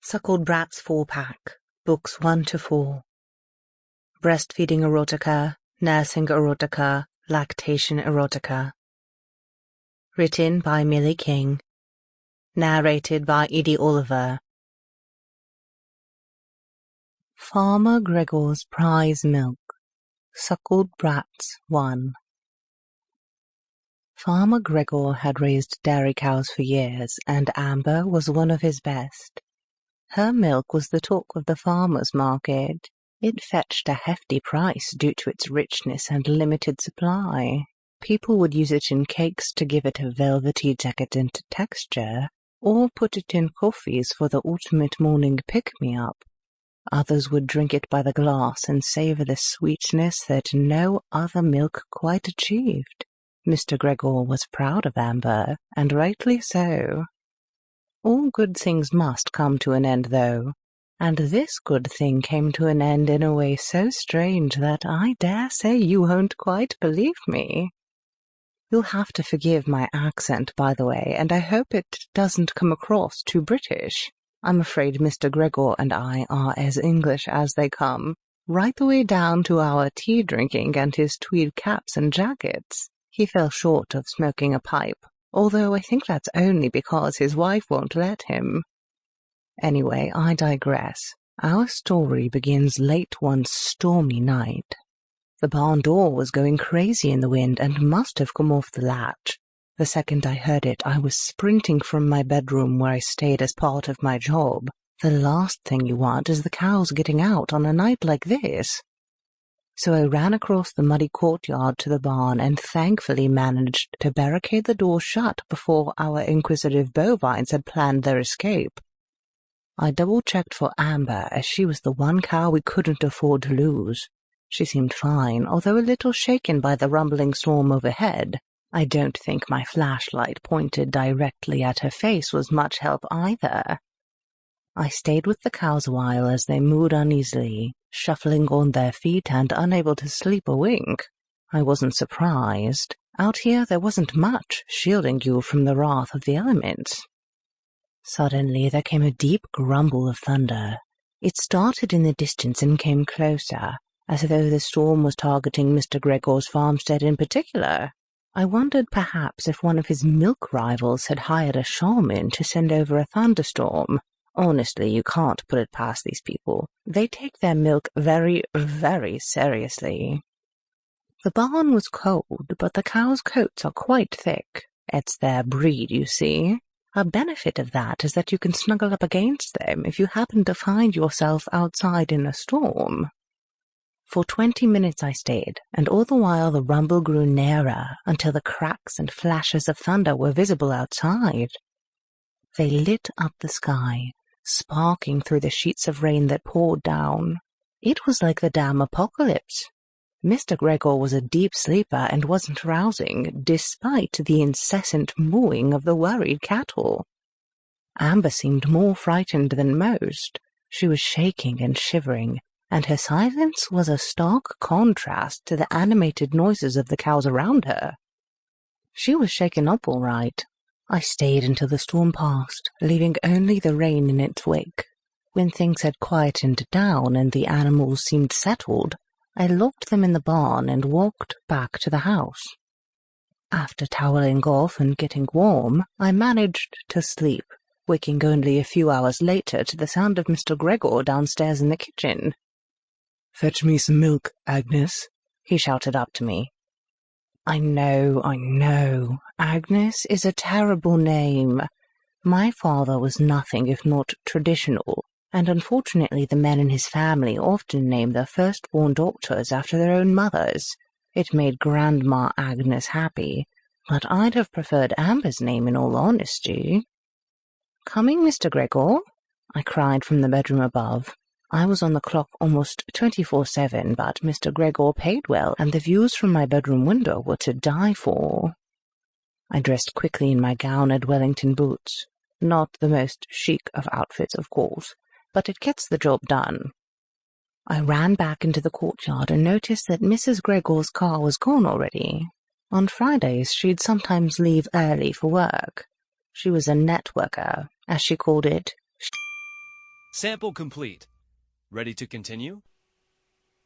Suckled Brats 4-pack, books 1-4. Breastfeeding Erotica, Nursing Erotica, Lactation Erotica. Written by Millie King. Narrated by Edie Olliver. Farmer Gregor's Prize Milk. Suckled Brats 1. Farmer Gregor had raised dairy cows for years, and Amber was one of his best. Her milk was the talk of the farmer's market. It fetched a hefty price due to its richness and limited supply. People would use it in cakes to give it a velvety decadent texture, or put it in coffees for the ultimate morning pick-me-up. Others would drink it by the glass and savor the sweetness that no other milk quite achieved. Mr. Gregor was proud of Amber, and rightly so. All good things must come to an end, though, and this good thing came to an end in a way so strange that I dare say you won't quite believe me. You'll have to forgive my accent, by the way, and I hope it doesn't come across too British. I'm afraid Mr. Gregor and I are as English as they come, right the way down to our tea drinking and his tweed caps and jackets. He fell short of smoking a pipe, although I think that's only because his wife won't let him. Anyway, I digress. Our story begins late one stormy night. The barn door was going crazy in the wind and must have come off the latch. The second I heard it, I was sprinting from my bedroom where I stayed as part of my job. The last thing you want is the cows getting out on a night like this. So I ran across the muddy courtyard to the barn and thankfully managed to barricade the door shut before our inquisitive bovines had planned their escape. I double-checked for Amber, as she was the one cow we couldn't afford to lose. She seemed fine, although a little shaken by the rumbling storm overhead. I don't think my flashlight pointed directly at her face was much help either. I stayed with the cows a while as they mooed uneasily, shuffling on their feet and unable to sleep a wink. I wasn't surprised. Out here there wasn't much shielding you from the wrath of the elements. Suddenly there came a deep grumble of thunder. It started in the distance and came closer, as though the storm was targeting Mr. Gregor's farmstead in particular. I wondered perhaps if one of his milk rivals had hired a shaman to send over a thunderstorm. Honestly, you can't put it past these people. They take their milk very, very seriously. The barn was cold, but the cows' coats are quite thick. It's their breed, you see. A benefit of that is that you can snuggle up against them if you happen to find yourself outside in a storm. For 20 minutes I stayed, and all the while the rumble grew nearer until the cracks and flashes of thunder were visible outside. They lit up the sky, sparking through the sheets of rain that poured down. It was like the damn apocalypse. Mr. Gregor was a deep sleeper and wasn't rousing, despite the incessant mooing of the worried cattle. Amber seemed more frightened than most. She was shaking and shivering, and her silence was a stark contrast to the animated noises of the cows around her. She was shaken up all right. I stayed until the storm passed, leaving only the rain in its wake. When things had quietened down and the animals seemed settled, I locked them in the barn and walked back to the house. After toweling off and getting warm, I managed to sleep, waking only a few hours later to the sound of Mr. Gregor downstairs in the kitchen. "Fetch me some milk, Agnes," he shouted up to me. I know. Agnes is a terrible name. My father was nothing if not traditional, and unfortunately the men in his family often named their firstborn daughters after their own mothers. It made Grandma Agnes happy, but I'd have preferred Amber's name in all honesty. "Coming, Mr. Gregor?" I cried from the bedroom above. I was on the clock almost 24/7, but Mr. Gregor paid well, and the views from my bedroom window were to die for. I dressed quickly in my gown and Wellington boots. Not the most chic of outfits, of course, but it gets the job done. I ran back into the courtyard and noticed that Mrs. Gregor's car was gone already. On Fridays, she'd sometimes leave early for work. She was a networker, as she called it. Sample complete. Ready to continue?